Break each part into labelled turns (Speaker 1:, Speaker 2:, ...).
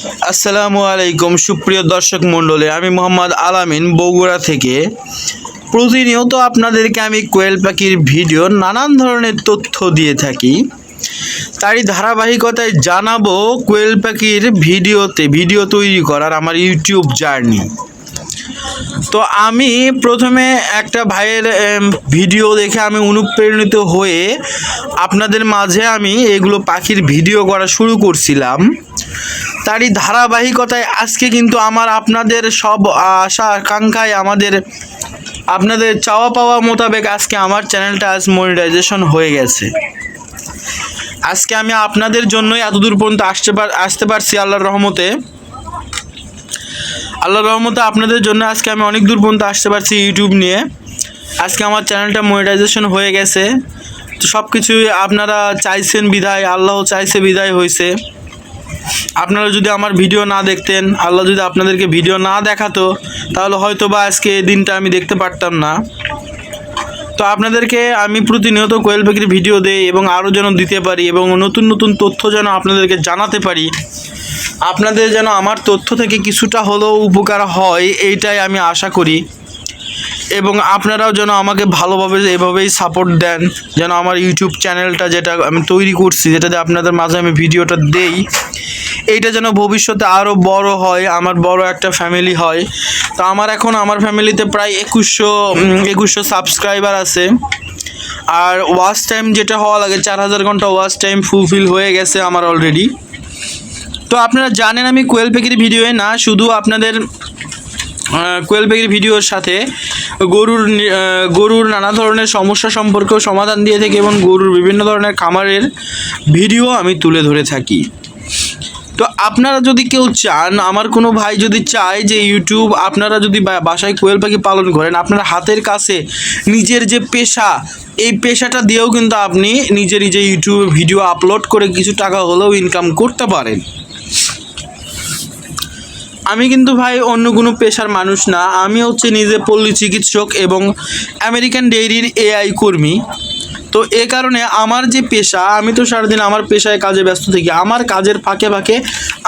Speaker 1: আসসালামু আলাইকুম সুপ্রিয় দর্শক মণ্ডলী, আমি মোহাম্মদ আলামিন বগুড়া থেকে। প্রতিনিয়ত আপনাদেরকে আমি কোয়েল পাখির ভিডিও নানান ধরনের তথ্য দিয়ে থাকি। তারই ধারাবাহিকতায় জানাবো কোয়েল পাখির ভিডিও তৈরি করার আমার ইউটিউব জার্নি। তো আমি প্রথমে একটা ভাইয়ের ভিডিও দেখে আমি অনুপ্রেরিত হয়ে আপনাদের মাঝে আমি এগুলো পাখির ভিডিও করা শুরু করছিলাম। তারই ধারাবাহিকতায় আজকে কিন্তু আপনাদের সব আশা আকাঙ্ক্ষায় আপনাদের চাওয়া পাওয়া মোতাবেক আজকে আমার চ্যানেলটা আজ মনিটাইজেশন হয়ে গেছে। আজকে আমি আপনাদের জন্যই এতদূর পর্যন্ত আসতে পারছি আল্লাহর রহমতে। আপনাদের জন্য আজকে আমি অনেক দূর পর্যন্ত আসতে পারছি ইউটিউব নিয়ে। আজকে আমার চ্যানেলটা মনিটাইজেশন হয়ে গেছে। তো সব কিছুই আপনারা চাইছেন বিদায়, আল্লাহ চাইছে বিদায় হয়েছে। আপনারা যদি আমার ভিডিও না দেখতেন, আল্লাহ যদি আপনাদেরকে ভিডিও না দেখাতো, তাহলে হয়তো বা আজকে এই দিনটা আমি দেখতে পারতাম না। তো আপনাদেরকে আমি প্রতিনিয়ত কোয়েল পাখির ভিডিও দেই এবং আরও যেন দিতে পারি এবং নতুন নতুন তথ্য যেন আপনাদেরকে জানাতে পারি। আপনাদের যেন আমার তথ্য থেকে কিছুটা হলেও উপকার হয়, এইটাই আমি আশা করি। এবং আপনারাও যেন আমাকে ভালোভাবে এভাবেই সাপোর্ট দেন, যেন আমার ইউটিউব চ্যানেলটা যেটা আমি তৈরি করছি, যেটাতে আপনাদের মাঝে আমি ভিডিওটা দেই, এইটা যেন ভবিষ্যতে আরও বড় হয়, আমার বড় একটা ফ্যামিলি হয়। তো আমার ফ্যামিলিতে প্রায় 2100 সাবস্ক্রাইবার আছে। আর ওয়াচ টাইম যেটা হওয়া লাগে 4000 ঘন্টা ওয়াচ টাইম ফুলফিল হয়ে গেছে আমার অলরেডি। তো আপনারা জানেন আমি কোয়েল পাখির ভিডিওয়ে না শুধু আপনাদের কোয়েল পাখির ভিডিওর সাথে গরুর নানা ধরনের সমস্যা সম্পর্কেও সমাধান দিয়ে থাকি এবং গরুর বিভিন্ন ধরনের খামারের ভিডিও আমি তুলে ধরে থাকি। তো আপনারা যদি কেউ চান, আমার কোনো ভাই যদি চায় যে ইউটিউব, আপনারা যদি বাসায় কোয়েল পাখি পালন করেন, আপনার হাতের কাছে নিজের যে পেশা, এই পেশাটা দিয়েও কিন্তু আপনি নিজে ইউটিউবে ভিডিও আপলোড করে কিছু টাকা হলেও ইনকাম করতে পারেন। আমি কিন্তু ভাই অন্য কোনো পেশার মানুষ না, আমি নিজে পল্লী চিকিৎসক এবং আমেরিকান ডেইরির এআই কর্মী। তো এ কারণে আমার যে পেশা, আমি তো সারাদিন আমার পেশায় কাজে ব্যস্ত থাকি। আমার কাজের ফাঁকে ফাঁকে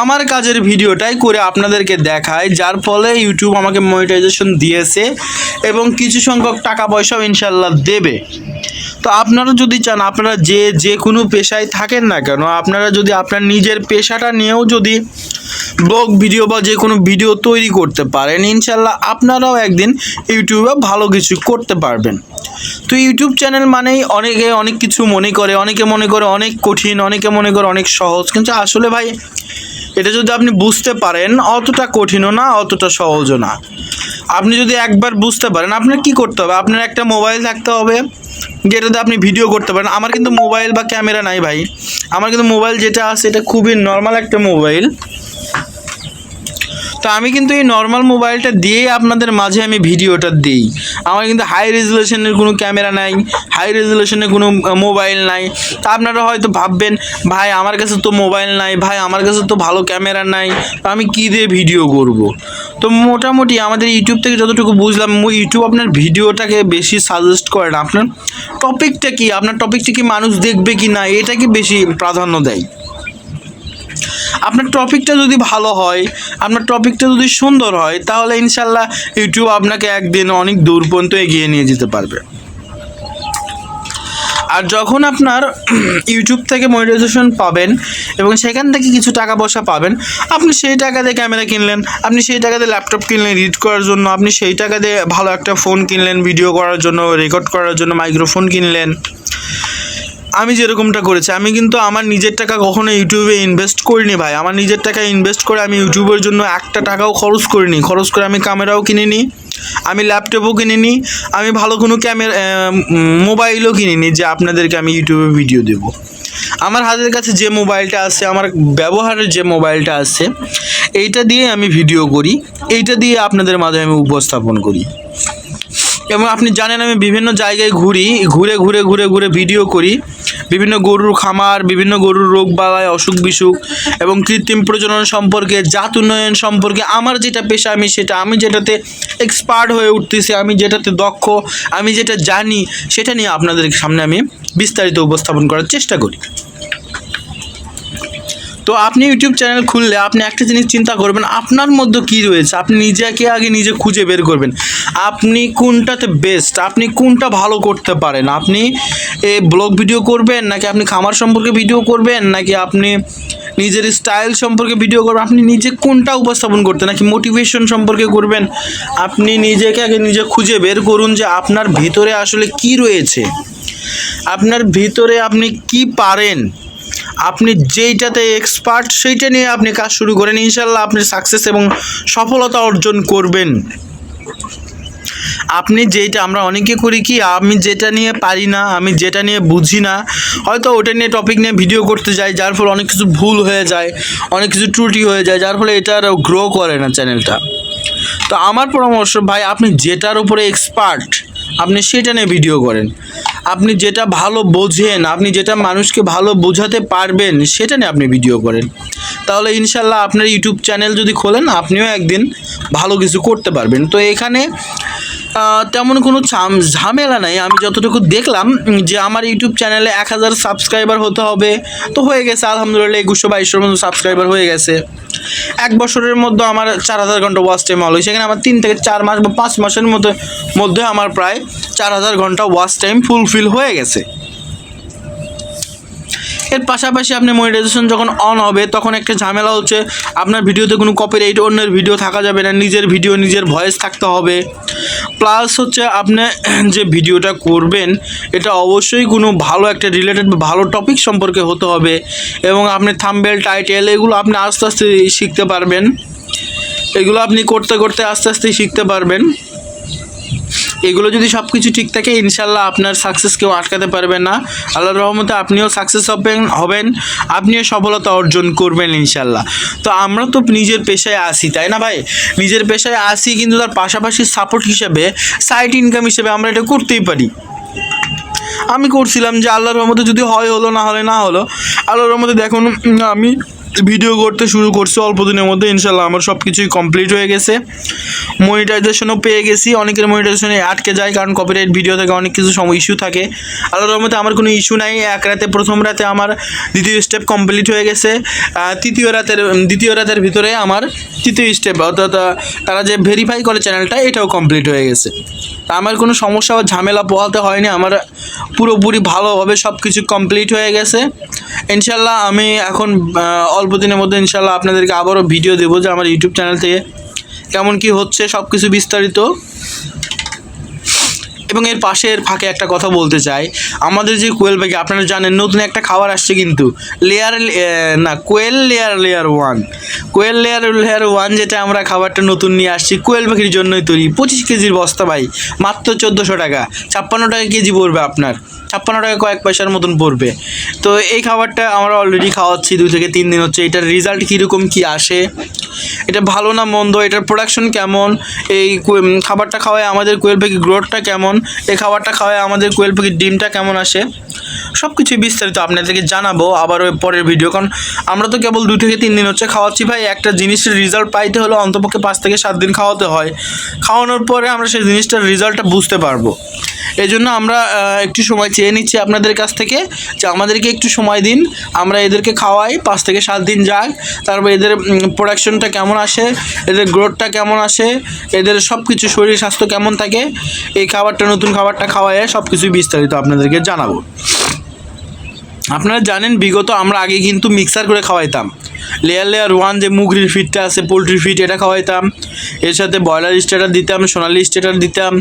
Speaker 1: আমার কাজের ভিডিওটাই করে আপনাদেরকে দেখায়, যার ফলে ইউটিউব আমাকে মনিটাইজেশন দিয়েছে এবং কিছু সংখ্যক টাকা পয়সাও ইনশাল্লাহ দেবে। তো আপনারা যদি চান, আপনারা যে কোনো পেশায় থাকেন না কেন, আপনারা যদি আপনার নিজের পেশাটা নিয়েও যদি ব্লগ ভিডিও বা যে কোনো ভিডিও তৈরি করতে পারেন, ইনশাল্লাহ আপনারাও একদিন ইউটিউবে ভালো কিছু করতে পারবেন। তো ইউটিউব চ্যানেল মানেই অনেকে অনেক কিছু মনে করে, অনেকে মনে করে অনেক কঠিন, অনেকে মনে করে অনেক সহজ, কিন্তু আসলে ভাই এটা যদি আপনি বুঝতে পারেন, অতটা কঠিনও না, অতটা সহজও না। আপনি যদি একবার বুঝতে পারেন, আপনার কি করতে হবে, আপনার একটা মোবাইল থাকতে হবে যেটাতে আপনি ভিডিও করতে পারেন। আমার কিন্তু মোবাইল বা ক্যামেরা নাই ভাই, আমার কিন্তু মোবাইল যেটা আছে এটা খুবই নর্মাল একটা মোবাইল। তো আমি কিন্তু এই নর্মাল মোবাইলটা দিয়েই আপনাদের মাঝে আমি ভিডিওটা দিই। আমার কিন্তু হাই রেজুলেশনের কোনো ক্যামেরা নাই, হাই রেজুলেশনের কোনো মোবাইল নাই। তা আপনারা হয়তো ভাববেন, ভাই আমার কাছে তো মোবাইল নাই, ভাই আমার কাছে তো ভালো ক্যামেরা নাই, তো আমি কী দিয়ে ভিডিও করব। তো মোটামুটি আমাদের ইউটিউব থেকে যতটুকু বুঝলাম, ইউটিউব আপনার ভিডিওটাকে বেশি সাজেস্ট করে না, আপনার টপিকটা কি মানুষ দেখবে কি না, এটাকে বেশি প্রাধান্য দেয়। আপনার টপিকটা যদি ভালো হয়, আপনার টপিকটা যদি সুন্দর হয়, তাহলে ইনশাল্লাহ ইউটিউব আপনাকে একদিন অনেক দূর পর্যন্ত এগিয়ে নিয়ে যেতে পারবে। আর যখন আপনার ইউটিউব থেকে মনিটাইজেশন পাবেন এবং সেখান থেকে কিছু টাকা পয়সা পাবেন, আপনি সেই টাকা দিয়ে ক্যামেরা কিনলেন, আপনি সেই টাকা দিয়ে ল্যাপটপ কিনলেন এডিট করার জন্য, আপনি সেই টাকা দিয়ে ভালো একটা ফোন কিনলেন ভিডিও করার জন্য, রেকর্ড করার জন্য মাইক্রোফোন কিনলেন। আমি যেরকমটা করেছি, আমি কিন্তু আমার নিজের টাকা কখনো ইউটিউবে ইনভেস্ট করিনি ভাই। আমার নিজের টাকা ইনভেস্ট করে আমি ইউটিউবের জন্য একটা টাকাও খরচ করিনি। খরচ করে আমি ক্যামেরাও কিনিনি, আমি ল্যাপটপও কিনিনি, আমি ভালো কোনো মোবাইলও কিনিনি যে আপনাদেরকে আমি ইউটিউবে ভিডিও দেব। আমার হাতের কাছে যে মোবাইলটা আছে, আমার ব্যবহারের যে মোবাইলটা আছে, এইটা দিয়ে আমি ভিডিও করি, এইটা দিয়ে আপনাদের মাঝে আমি উপস্থাপন করি। এবং আপনি জানেন আমি বিভিন্ন জায়গায় ঘুরে ভিডিও করি, বিভিন্ন গরুর খামার, বিভিন্ন গরুর রোগ বালাই, অসুখ বিসুখ এবং কৃত্রিম প্রজনন সম্পর্কে, জাত উন্নয়ন সম্পর্কে। আমার যেটা পেশা, আমি যেটাতে এক্সপার্ট হয়ে উঠতেছি, আমি যেটাতে দক্ষ, আমি যেটা জানি, সেটা নিয়ে আপনাদের সামনে আমি বিস্তারিত উপস্থাপন করার চেষ্টা করি। তো আপনি ইউটিউব চ্যানেল খুললে আপনি একটা জিনিস চিন্তা করবেন, আপনার মধ্যে কী রয়েছে আপনি নিজেকে আগে নিজে খুঁজে বের করবেন। আপনি কোনটাতে বেস্ট, আপনি কোনটা ভালো করতে পারেন। আপনি ব্লগ ভিডিও করবেন, নাকি আপনি খামার সম্পর্কে ভিডিও করবেন, নাকি আপনি নিজের স্টাইল সম্পর্কে ভিডিও করবেন, আপনি নিজে কোনটা উপস্থাপন করতে, নাকি মোটিভেশন সম্পর্কে করবেন। আপনি নিজেকে আগে নিজে খুঁজে বের করুন যে আপনার ভিতরে আসলে কি রয়েছে, আপনার ভিতরে আপনি কি পারেন, আপনি যেইটাতে এক্সপার্ট সেইটা নিয়ে আপনি কাজ শুরু করেন। ইনশাল্লাহ আপনি সাকসেস এবং সফলতা অর্জন করবেন। আপনি যেইটা, আমরা অনেকে করি কি, আমি যেটা নিয়ে পারি না, আমি যেটা নিয়ে বুঝি না, হয়তো ওটা নিয়ে টপিক নিয়ে ভিডিও করতে যাই, যার ফলে অনেক কিছু ভুল হয়ে যায়, অনেক কিছু ত্রুটি হয়ে যায়, যার ফলে এটা আর গ্রো করে না চ্যানেলটা। তো আমার পরামর্শ ভাই, আপনি যেটার উপরে এক্সপার্ট আপনি সেটা নিয়ে ভিডিও করেন। আপনি যেটা ভালো বোঝেন, আপনি যেটা মানুষকে ভালো বোঝাতে পারবেন সেটা নিয়ে আপনি ভিডিও করেন। তাহলে ইনশাল্লাহ আপনার ইউটিউব চ্যানেল যদি খোলেন আপনিও একদিন ভালো কিছু করতে পারবেন। তো এখানে তেমন কোনো ঝামেলা নাই। আমি যতটুকু দেখলাম যে আমার ইউটিউব চ্যানেলে 1000 সাবস্ক্রাইবার হতে হবে, তো হয়ে গেছে আলহামদুলিল্লাহ। 2100-2200 মতো সাবস্ক্রাইবার হয়ে গেছে। 1 বছরের মধ্যে আমার 4000 ঘন্টা ওয়াচ টাইম হলো। সেখানে আমার 3 থেকে 4 মাস বা 5 মাসের মধ্যে আমার প্রায় 4000 ঘন্টা ওয়াচ টাইম ফুলফিল হয়ে গেছে। এর পাশাপাশি আপনি মনিটাইজেশন যখন অন হবে তখন একটা ঝামেলা হচ্ছে, আপনার ভিডিওতে কোনো কপিরাইট, অন্যের ভিডিও থাকা যাবে না, নিজের ভিডিও নিজের ভয়েস থাকতে হবে। প্লাস হচ্ছে আপনি যে ভিডিওটা করবেন এটা অবশ্যই কোনো ভালো একটা রিলেটেড বা ভালো টপিক সম্পর্কে হতে হবে, এবং আপনি থাম্বনেল, টাইটেল এগুলো আপনি আস্তে আস্তে শিখতে পারবেন। এগুলো আপনি করতে করতে আস্তে আস্তে শিখতে পারবেন। এগুলো যদি সব কিছু ঠিক থাকে ইনশাল্লাহ আপনার সাকসেস কেউ আটকাতে পারবে না। আল্লাহর রহমতে আপনিও সাকসেস হবেন, আপনিও সফলতা অর্জন করবেন ইনশাল্লাহ। তো আমরা তো নিজের পেশায় আসি, তাই না ভাই? নিজের পেশায় আসি, কিন্তু তার পাশাপাশি সাপোর্ট হিসেবে, সাইড ইনকাম হিসেবে আমরা এটা করতেই পারি। আমি করছিলাম যে আল্লাহর রহমতে যদি হয় হলো, না হলে না হলো। আল্লাহর রহমতে দেখুন আমি ভিডিও করতে শুরু করছি অল্প দিনের মধ্যে, ইনশাল্লাহ আমার সব কিছুই কমপ্লিট হয়ে গেছে। মনিটাইজেশনও পেয়ে গেছি। অনেকের মনিটাইজেশনে আটকে যায় কারণ কপিরাইট ভিডিও থেকে অনেক কিছু ইস্যু থাকে। আল্লাহর রহমতে আমার কোনো ইস্যু নাই। প্রথম রাতে আমার দ্বিতীয় স্টেপ কমপ্লিট হয়ে গেছে। দ্বিতীয় রাতের ভিতরে আমার তৃতীয় স্টেপ, অর্থাৎ তারা যে ভেরিফাই করে চ্যানেলটা, এটাও কমপ্লিট হয়ে গেছে। আমার কোনো সমস্যা বা ঝামেলা পোহাতে হয়নি। আমার পুরোপুরি ভালোভাবে সব কিছু কমপ্লিট হয়ে গেছে। ইনশাল্লাহ আমি এখন অল্প দিনের মধ্যে ইনশাল্লাহ আপনাদেরকে আবারও ভিডিও দেবো যে আমার ইউটিউব চ্যানেল থেকে কেমন কি হচ্ছে সব কিছু বিস্তারিত। এবং এর পাশের ফাঁকে একটা কথা বলতে চাই, আমাদের যে কোয়েল পাখি আপনারা জানেন নতুন একটা খাবার আসছে, কিন্তু কোয়েল লেয়ার 1, কোয়েল লেয়ার 1 যেটা আমরা খাবারটা নতুন নিয়ে আসছি কোয়েল পাখির জন্যই তৈরি। 25 কেজির বস্তা ভাই, মাত্র 1400 টাকা, 56 টাকা কেজি পড়বে আপনার, 56 টাকা কয়েক পয়সার মতন পড়বে। তো এই খাবারটা আমরা অলরেডি খাওয়াচ্ছি 2 থেকে 3 দিন হচ্ছে। এটার রেজাল্ট কীরকম কী আসে, এটা ভালো না মন্দ, এটার প্রোডাকশন কেমন, এই খাবারটা খাওয়ায় আমাদের কোয়েল পাখির গ্রোথটা কেমন, এই খাবারটা খাওয়ায় আমাদের কোয়েল পাখির ডিমটা কেমন আসে, সব কিছুই বিস্তারিত আপনাদেরকে জানাবো আবার ওই পরের ভিডিও। কারণ আমরা তো কেবল 2 থেকে 3 দিন হচ্ছে খাওয়াচ্ছি ভাই। একটা জিনিসের রেজাল্ট পাইতে হলে অন্তপক্ষে 5 থেকে 7 দিন খাওয়াতে হয়। খাওয়ানোর পরে আমরা সেই জিনিসটার রেজাল্টটা বুঝতে পারবো। এই জন্য আমরা একটু সময় চেয়ে নিচ্ছি আপনাদের কাছ থেকে যে আমাদেরকে একটু সময় দিন, আমরা এদেরকে খাওয়াই, 5 থেকে 7 দিন যাক, তারপর এদের প্রোডাকশনটা কেমন আসে, এদের গ্রোথটা কেমন আসে, এদের সব কিছু শরীর স্বাস্থ্য কেমন থাকে, এই খাবারটা নতুন খাবারটা খাওয়ায় সব কিছুই বিস্তারিত আপনাদেরকে জানাবো। আপনারা জানেন বিগত আমরা আগে কিন্তু মিক্সার করে খাওয়াইতাম। লেয়ার 1 যে মুগরির ফিডটা আছে, পোলট্রির ফিড, এটা খাওয়াইতাম, এর সাথে ব্রয়লার স্টেটার দিতাম, সোনালি স্টেটার দিতাম।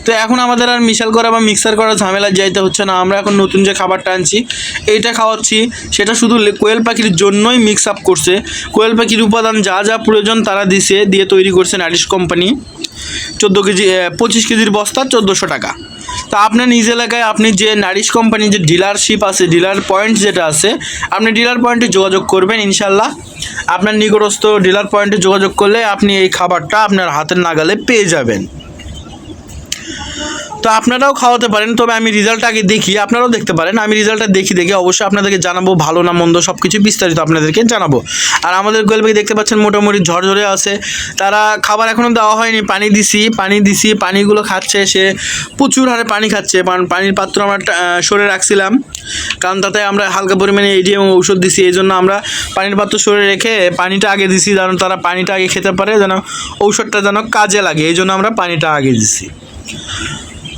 Speaker 1: তো এখন আমাদের আর মিশাল করা বা মিক্সার করা ঝামেলা যাইতে হচ্ছে না। আমরা এখন নতুন যে খাবারটা আনছি এইটা খাওয়াচ্ছি, সেটা শুধু কোয়েল পাখির জন্যই মিক্স আপ করছে। কোয়েল পাখির উপাদান যা যা প্রয়োজন তারা দিয়ে তৈরি করছে নারিশ কোম্পানি। 25 কেজির বস্তা 1400 টাকা। তা আপনার নিজ এলাকায় আপনি যে নারিশ কোম্পানির যে ডিলারশিপ আছে, ডিলার পয়েন্ট যেটা আছে, আপনি ডিলার পয়েন্টে যোগাযোগ করবেন। ইনশাল্লাহ আপনার নিকটস্থ ডিলার পয়েন্টে যোগাযোগ করলে আপনি এই খাবারটা আপনার হাতের নাগালে পেয়ে যাবেন। তো তো আপনারাও খাওয়াতে পারেন, তবে আমি রেজাল্ট আগে দেখি, আপনারাও দেখতে পারেন। আমি রেজাল্টটা দেখি অবশ্যই আপনাদেরকে জানাবো, ভালো না মন্দ সব কিছু বিস্তারিত আপনাদেরকে জানাবো। আর আমাদের কোয়েল পাখি দেখতে পাচ্ছেন মোটামুটি ঝরঝরে আছে, তারা খাবার এখনও দেওয়া হয়নি, পানি দিছি, পানিগুলো খাচ্ছে, সে প্রচুর হারে পানি খাচ্ছে। পানির পাত্র আমরা সরে রাখছিলাম, কারণ তাতে আমরা হালকা পরিমাণে এডিএম ঔষধ দিছি, এই জন্য আমরা পানির পাত্র সরে রেখে পানিটা আগে দিছি, যেন তারা পানিটা আগে খেতে পারে, যেন ঔষধটা যেন কাজে লাগে, এই জন্য আমরা পানিটা আগে দিছি।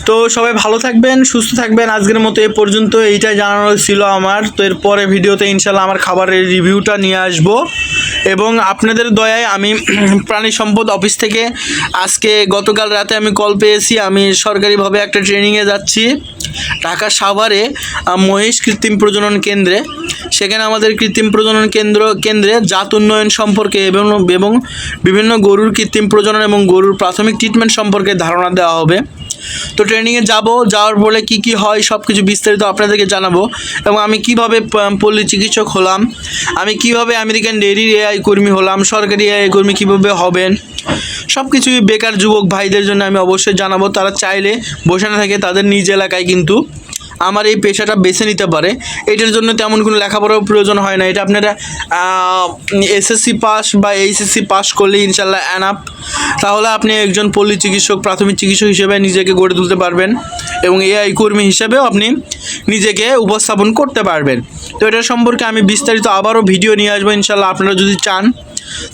Speaker 1: তো সবাই ভালো থাকবেন, সুস্থ থাকবেন। আজকের মতো এ পর্যন্ত, এইটাই জানানো ছিল আমার। তো এর পরে ভিডিওতে ইনশাল্লাহ আমার খাবারের রিভিউটা নিয়ে আসব, এবং আপনাদের দয়ায় আমি প্রাণী সম্পদ অফিস থেকে আজকে গতকাল রাতে আমি কল পেয়েছি। আমি সরকারিভাবে একটা ট্রেনিংয়ে যাচ্ছি ঢাকা সাভারে, মহিষ কৃত্রিম প্রজনন কেন্দ্রে। সেখানে আমাদের কৃত্রিম প্রজনন কেন্দ্রে জাত উন্নয়ন সম্পর্কে এবং বিভিন্ন গরুর কৃত্রিম প্রজনন এবং গরুর প্রাথমিক ট্রিটমেন্ট সম্পর্কে ধারণা দেওয়া হবে। তো ট্রেনিংয়ে যাওয়ার পরে কী হয় সব কিছু বিস্তারিত আপনাদেরকে জানাবো, এবং আমি কিভাবে পল্লী চিকিৎসক হলাম, আমি কিভাবে আমেরিকান ডেইরির এআই কর্মী হলাম, সরকারি এআই কর্মী কীভাবে হবেন, সব কিছুই বেকার যুবক ভাইদের জন্য আমি অবশ্যই জানাবো। তারা চাইলে বসে না থেকে তাদের নিজ এলাকায় কিন্তু আমার এই পেশাটা বেছে নিতে পারে। এটার জন্য তেমন কোনো লেখাপড়ার প্রয়োজন হয় না। এটা আপনারা এসএসসি পাস বা এইচএসসি পাস করলে ইনশাল্লাহ অ্যানাপ, তাহলে আপনি একজন পল্লী চিকিৎসক, প্রাথমিক চিকিৎসক হিসেবে নিজেকে গড়ে তুলতে পারবেন, এবং এআই কর্মী হিসেবেও আপনি নিজেকে উপস্থাপন করতে পারবেন। তো এটা সম্পর্কে আমি বিস্তারিত আবারও ভিডিও নিয়ে আসবো ইনশাল্লাহ, আপনারা যদি চান।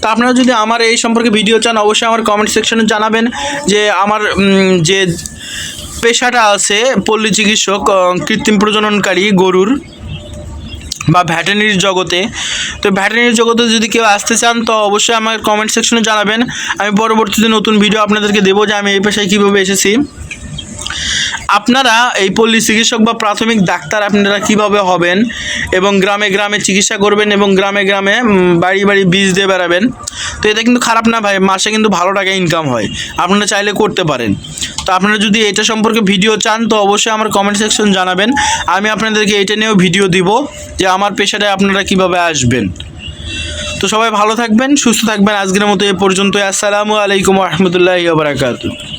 Speaker 1: তো আপনারা যদি আমার এই সম্পর্কে ভিডিও চান, অবশ্যই আমার কমেন্ট সেকশনে জানাবেন যে আমার যে পেশাটা আছে পল্লী চিকিৎসক, কৃত্রিম প্রজননকারী গরুর বা ভ্যাটেরিনারির জগতে। তো ভ্যাটেরিনারির জগতে যদি কেউ আসতে চান, তো অবশ্যই আমার কমেন্ট সেকশনে জানাবেন। আমি পরবর্তীতে নতুন ভিডিও আপনাদেরকে দেবো যে আমি এই পেশায় কীভাবে এসেছি। আপনারা এই পল্লী চিকিৎসক বা প্রাথমিক ডাক্তার আপনারা কিভাবে হবেন, এবং গ্রামে গ্রামে চিকিৎসা করবেন, এবং গ্রামে গ্রামে বাড়ি বাড়ি বীজ দিয়ে বেড়াবেন। তো এটা কিন্তু খারাপ না ভাই, মাসে কিন্তু ভালো টাকা ইনকাম হয়, আপনারা চাইলে করতে পারেন। তো আপনারা যদি এটা সম্পর্কে ভিডিও চান, তো অবশ্যই আমার কমেন্ট সেকশন জানাবেন, আমি আপনাদেরকে এটা নিয়েও ভিডিও দিব যে আমার পেশাটায় আপনারা কিভাবে আসবেন। তো সবাই ভালো থাকবেন, সুস্থ থাকবেন। আজকের মতো এ পর্যন্তই। আসসালামু আলাইকুম ওয়া রাহমাতুল্লাহি ওয়া বারাকাতুহু।